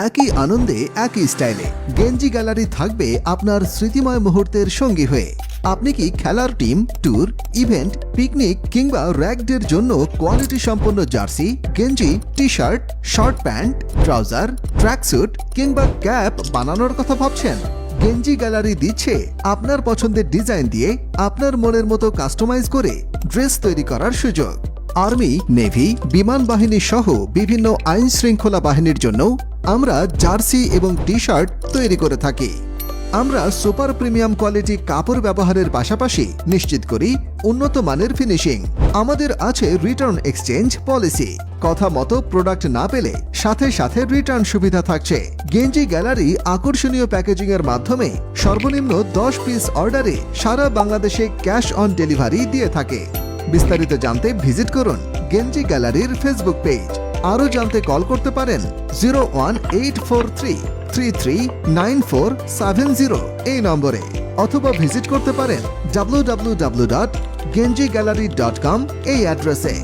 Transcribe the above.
একই আনন্দে একই স্টাইলে গেঞ্জি গ্যালারি থাকবে আপনার স্মৃতিময় মুহূর্তের সঙ্গী হয়ে। আপনি কি খেলার টিম, ট্যুর, ইভেন্ট, পিকনিক কিংবা র্যাক ডের জন্য কোয়ালিটি সম্পন্ন জার্সি, গেঞ্জি, T shirt, short pant, trouser, tracksuit কিংবা ক্যাপ বানানোর কথা ভাবছেন? গেঞ্জি গ্যালারি দিচ্ছে আপনার পছন্দের ডিজাইন দিয়ে আপনার মনের মতো কাস্টমাইজ করে ড্রেস তৈরি করার সুযোগ। আর্মি, নেভি, বিমান বাহিনী সহ বিভিন্ন আইন শৃঙ্খলা বাহিনীর জন্য আমরা জার্সি এবং টি শার্ট তৈরি করে থাকি। আমরা সুপার প্রিমিয়াম কোয়ালিটি কাপড় ব্যবহারের পাশাপাশি নিশ্চিত করি উন্নত মানের ফিনিশিং। আমাদের আছে রিটার্ন এক্সচেঞ্জ পলিসি। কথা মতো প্রোডাক্ট না পেলে সাথে সাথে রিটার্ন সুবিধা থাকছে। গেঞ্জি গ্যালারি আকর্ষণীয় প্যাকেজিং এর মাধ্যমে সর্বনিম্ন 10 পিস অর্ডারে সারা বাংলাদেশে ক্যাশ অন ডেলিভারি দিয়ে থাকে। বিস্তারিত জানতে ভিজিট করুন গেঞ্জি গ্যালারির ফেসবুক পেজ। আরও জানতে কল করতে পারেন 01843339470 এই নম্বরে, অথবা ভিজিট করতে পারেন www.genjigallery.com এই অ্যাড্রেসে।